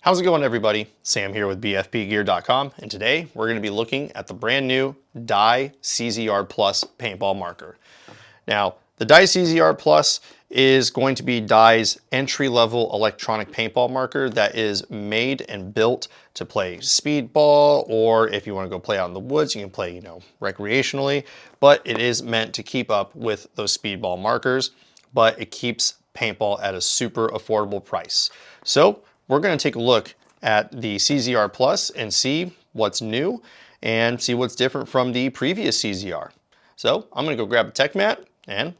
How's it going, everybody? Sam here with BFPGear.com, and today we're going to be looking at the brand new Dye CZR Plus paintball marker. Now, the Dye CZR Plus is going to be Dye's entry-level electronic paintball marker that is made and built to play speedball, or if you want to go play out in the woods, you can play, recreationally, but it is meant to keep up with those speedball markers, but it keeps paintball at a super affordable price. So we're going to take a look at the CZR Plus and see what's new and see what's different from the previous CZR. So I'm going to go grab a tech mat and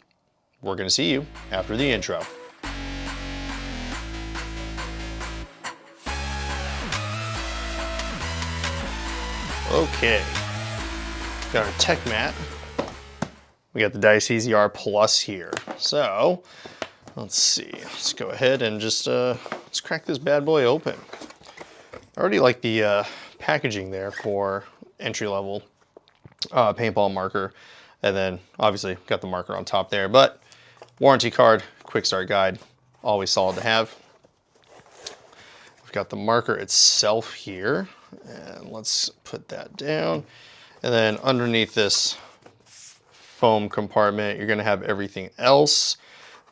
we're going to see you after the intro. Okay, got our tech mat. We got the Dye CZR Plus here. So let's see, let's go ahead and just let's crack this bad boy open. I already like the packaging there for entry-level paintball marker, and then obviously got the marker on top there, but warranty card, quick start guide, always solid to have. We've got the marker itself here, and let's put that down. And then underneath this foam compartment, you're gonna have everything else,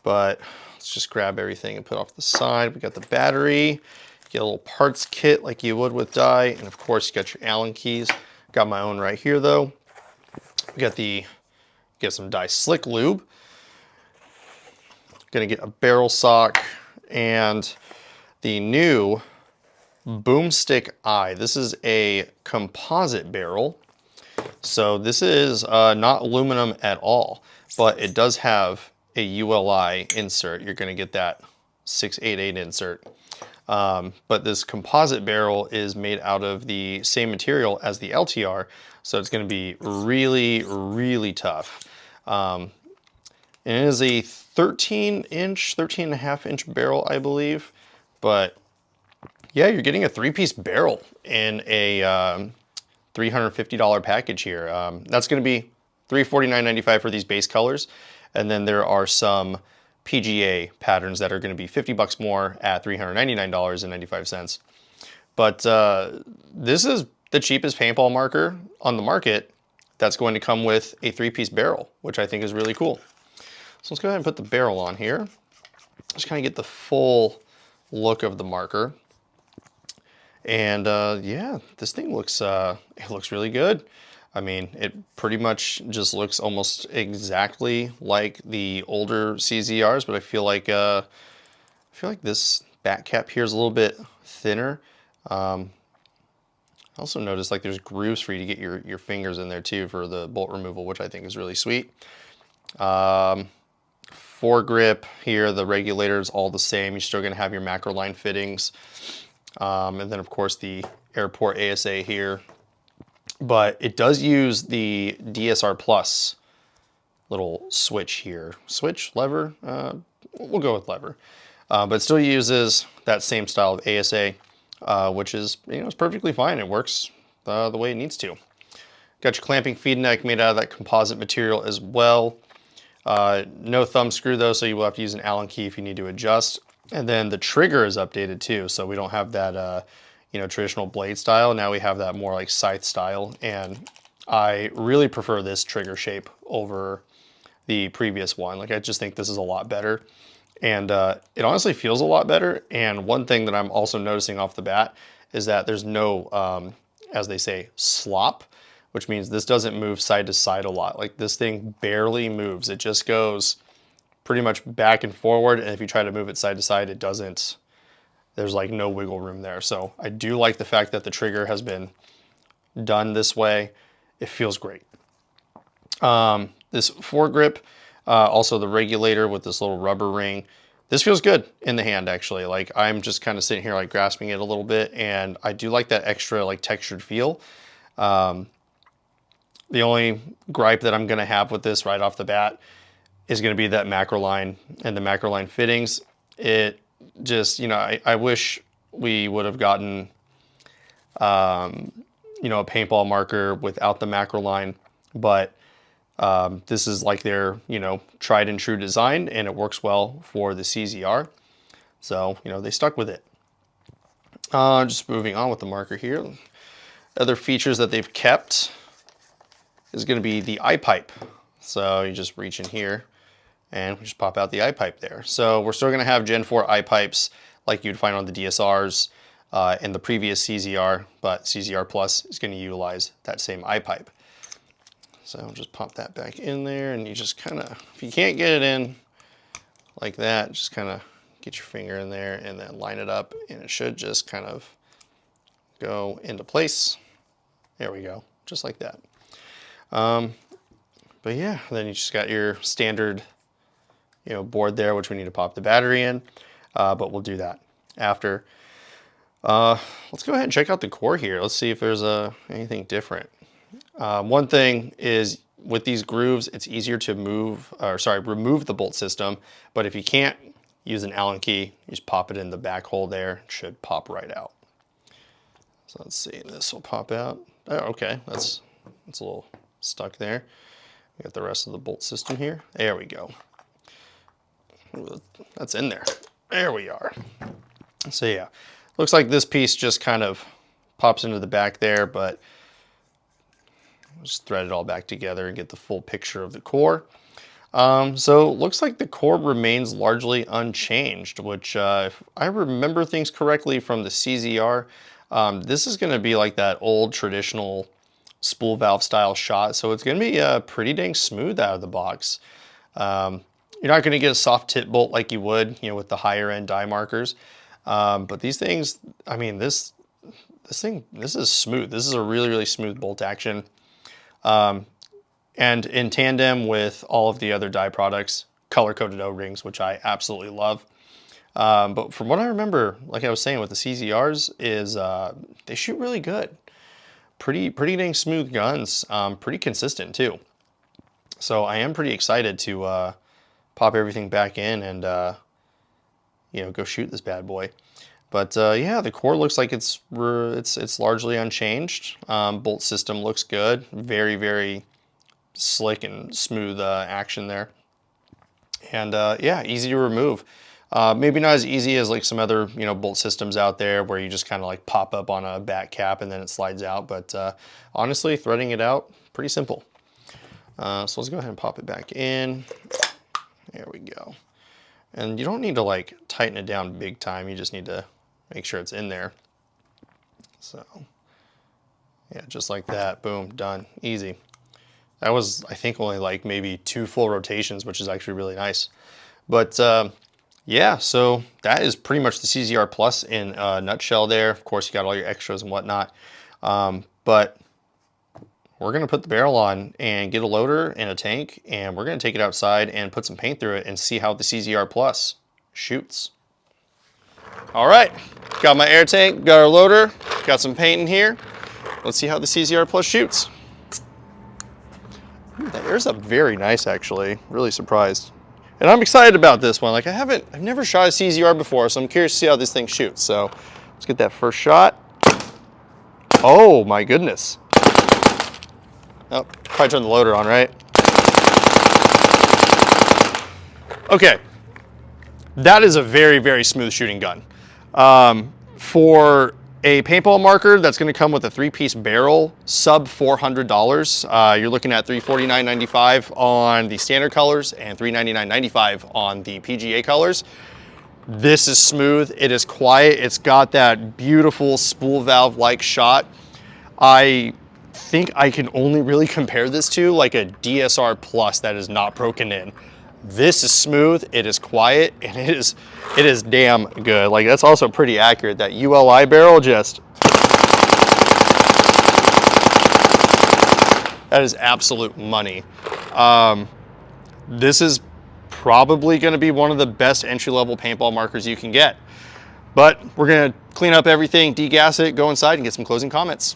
but let's just grab everything and put off the side. We got the battery, get a little parts kit like you would with Dye, and of course you got your Allen keys. Got my own right here though. We got get some Dye slick lube. Gonna get a barrel sock and the new Boomstick-I. This is a composite barrel. So this is not aluminum at all, but it does have a ULI insert. You're going to get that 688 insert. But this composite barrel is made out of the same material as the LTR, so it's going to be really, really tough. And it is a 13 and a half inch barrel, I believe. But yeah, you're getting a 3-piece barrel in a $350 package here. That's going to be $349.95 for these base colors. And then there are some PGA patterns that are going to be $50 more at $399.95. But this is the cheapest paintball marker on the market that's going to come with a 3-piece barrel, which I think is really cool. So let's go ahead and put the barrel on here. Just kind of get the full look of the marker. And yeah, this thing looks it looks really good. I mean, it pretty much just looks almost exactly like the older CZRs, but I feel like this back cap here is a little bit thinner. I also noticed like there's grooves for you to get your fingers in there too for the bolt removal, which I think is really sweet. Foregrip here, the regulator is all the same. You're still going to have your macro line fittings. And then of course the airport ASA here, but it does use the DSR Plus little switch here. Switch, lever, we'll go with lever. But it still uses that same style of ASA, which is, it's perfectly fine. It works the way it needs to. Got your clamping feed neck made out of that composite material as well. No thumb screw though, so you will have to use an Allen key if you need to adjust. And then the trigger is updated too, so we don't have that traditional blade style. Now we have that more like scythe style, and I really prefer this trigger shape over the previous one. Like, I just think this is a lot better, and it honestly feels a lot better. And one thing that I'm also noticing off the bat is that there's no, as they say, slop, which means this doesn't move side to side a lot. Like, this thing barely moves. It just goes pretty much back and forward, and if you try to move it side to side, it doesn't. There's like no wiggle room there. So I do like the fact that the trigger has been done this way. It feels great. This foregrip, also the regulator with this little rubber ring. This feels good in the hand, actually. Like, I'm just kind of sitting here like grasping it a little bit, and I do like that extra like textured feel. The only gripe that I'm gonna have with this right off the bat is going to be that macro line and the macro line fittings. It just, I wish we would have gotten, a paintball marker without the macro line, but this is like their, tried and true design, and it works well for the CZR. So, they stuck with it. Just moving on with the marker here. Other features that they've kept is going to be the eye pipe. So you just reach in here and we just pop out the eye pipe there. So we're still going to have Gen 4 eye pipes like you'd find on the DSRs and the previous CZR, but CZR Plus is going to utilize that same eye pipe. So I'll just pop that back in there, and you just kind of, if you can't get it in like that, just kind of get your finger in there and then line it up, and it should just kind of go into place. There we go, just like that. But yeah, then you just got your standard, board there, which we need to pop the battery in, but we'll do that after. Let's go ahead and check out the core here. Let's see if there's anything different. One thing is with these grooves, it's easier to remove the bolt system, but if you can't, use an Allen key, you just pop it in the back hole there, it should pop right out. So let's see, this will pop out. Oh, okay, that's a little stuck there. We got the rest of the bolt system here. There we go. That's in there. There we are. So yeah, looks like this piece just kind of pops into the back there, but just thread it all back together and get the full picture of the core. So looks like the core remains largely unchanged, which if I remember things correctly from the CZR, this is going to be like that old traditional spool valve style shot. So it's going to be pretty dang smooth out of the box. You're not going to get a soft tip bolt like you would, with the higher end die markers. But these things, I mean, this is smooth. This is a really, really smooth bolt action. And in tandem with all of the other die products, color-coded O-rings, which I absolutely love. But from what I remember, like I was saying with the CZRs, is they shoot really good. Pretty dang smooth guns, pretty consistent too. So I am pretty excited to pop everything back in and go shoot this bad boy. But yeah, the core looks like it's largely unchanged. Bolt system looks good. Very, very slick and smooth action there. And yeah, easy to remove. Maybe not as easy as like some other bolt systems out there where you just kind of like pop up on a back cap and then it slides out. But honestly, threading it out, pretty simple. So let's go ahead and pop it back in. There we go. And you don't need to like tighten it down big time. You just need to make sure it's in there. So yeah, just like that, boom, done, easy. That was, I think, only like maybe 2 full rotations, which is actually really nice. But yeah, so that is pretty much the CZR Plus in a nutshell there. Of course, you got all your extras and whatnot. But we're gonna put the barrel on and get a loader and a tank, and we're gonna take it outside and put some paint through it and see how the CZR Plus shoots. All right, got my air tank, got our loader, got some paint in here. Let's see how the CZR Plus shoots. Ooh, that airs up very nice, actually. Really surprised. And I'm excited about this one. Like I've never shot a CZR before, so I'm curious to see how this thing shoots. So let's get that first shot. Oh my goodness. Oh, probably turn the loader on, right? Okay. That is a very, very smooth shooting gun. For a paintball marker that's going to come with a 3-piece barrel, sub $400. You're looking at $349.95 on the standard colors and $399.95 on the PGA colors. This is smooth. It is quiet. It's got that beautiful spool valve-like shot. I think I can only really compare this to like a DSR Plus that is not broken in. This is smooth, it is quiet, and it is damn good. Like that's also pretty accurate. That ULI barrel that is absolute money. This is probably gonna be one of the best entry-level paintball markers you can get. But we're gonna clean up everything, degas it, go inside and get some closing comments.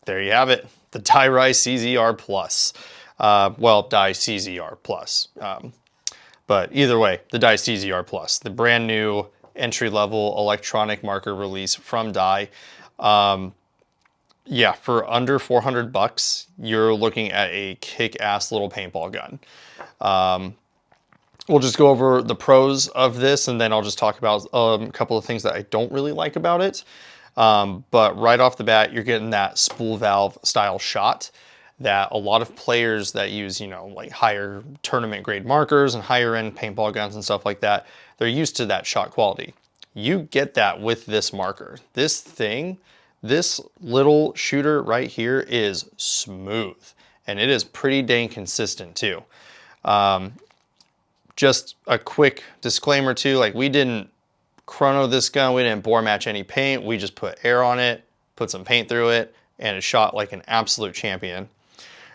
There you have it, the Die CZR Plus. Well, Die CZR Plus. But either way, the Die CZR Plus, the brand new entry-level electronic marker release from Die. Yeah, for under 400 bucks, you're looking at a kick-ass little paintball gun. we'll just go over the pros of this, and then I'll just talk about a couple of things that I don't really like about it. But right off the bat, you're getting that spool valve style shot that a lot of players that use, you know, like higher tournament grade markers and higher end paintball guns and stuff like that, they're used to that shot quality. You get that with this marker. This thing, this little shooter right here is smooth, and it is pretty dang consistent too. Just a quick disclaimer too, like we didn't chrono this gun, we didn't bore match any paint, we just put air on it, put some paint through it, and it shot like an absolute champion.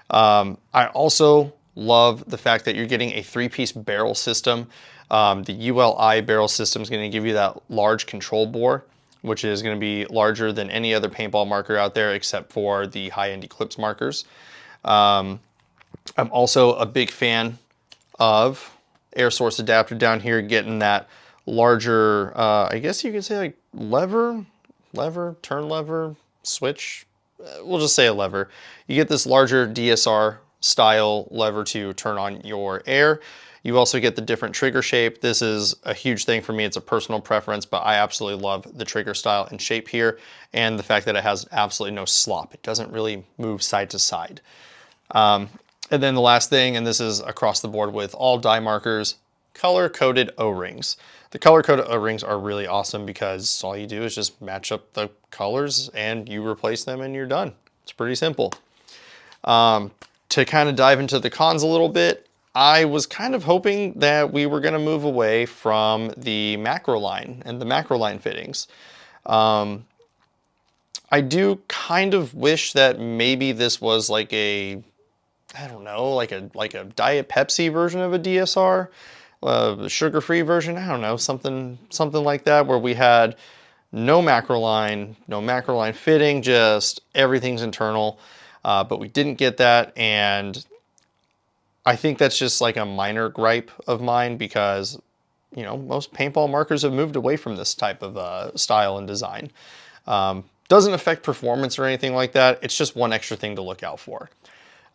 I also love the fact that you're getting a 3-piece barrel system. The ULI barrel system is going to give you that large control bore, which is going to be larger than any other paintball marker out there except for the high-end Eclipse markers. I'm also a big fan of air source adapter down here, getting that larger, I guess you could say like turn lever, switch. We'll just say a lever. You get this larger DSR style lever to turn on your air. You also get the different trigger shape. This is a huge thing for me. It's a personal preference, but I absolutely love the trigger style and shape here, and the fact that it has absolutely no slop. It doesn't really move side to side. And then the last thing, and this is across the board with all die markers, color-coded O-rings. The color-coded O-rings are really awesome because all you do is just match up the colors and you replace them and you're done. It's pretty simple. To kind of dive into the cons a little bit, I was kind of hoping that we were going to move away from the macro line and the macro line fittings. I do kind of wish that maybe this was like a, I don't know, like a Diet Pepsi version of a DSR, sugar-free version. I don't know, something like that, where we had no macro line fitting, just everything's internal. But we didn't get that, and I think that's just like a minor gripe of mine because, you know, most paintball markers have moved away from this type of style and design. Doesn't affect performance or anything like that. It's just one extra thing to look out for.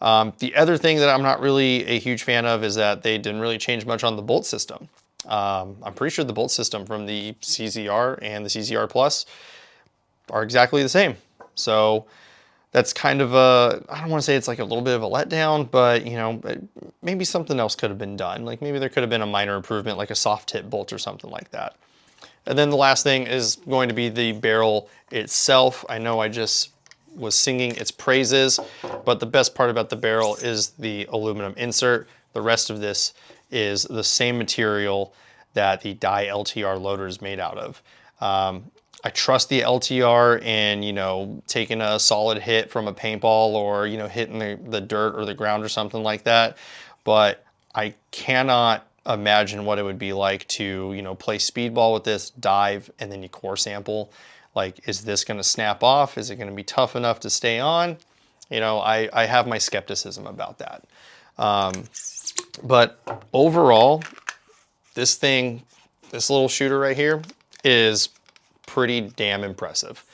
The other thing that I'm not really a huge fan of is that they didn't really change much on the bolt system. I'm pretty sure the bolt system from the CZR and the CZR Plus are exactly the same. So that's kind of a, I don't want to say it's like a little bit of a letdown, but you know, maybe something else could have been done. Like maybe there could have been a minor improvement, like a soft tip bolt or something like that. And then the last thing is going to be the barrel itself. I know I just was singing its praises, but the best part about the barrel is the aluminum insert. The rest of this is the same material that the die LTR loader is made out of. I trust the LTR in, you know, taking a solid hit from a paintball or, you know, hitting the dirt or the ground or something like that. But I cannot imagine what it would be like to, you know, play speedball with this, dive, and then you core sample. Like, is this going to snap off? Is it going to be tough enough to stay on? You know, I have my skepticism about that. But overall, this thing, this little shooter right here is pretty damn impressive.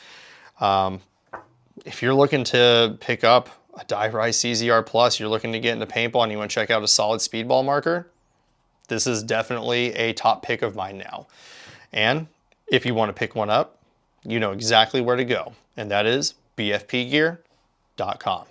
If you're looking to pick up a Die Rise CZR Plus, you're looking to get into paintball and you want to check out a solid speedball marker, this is definitely a top pick of mine now. And if you want to pick one up, you know exactly where to go, and that is bfpgear.com.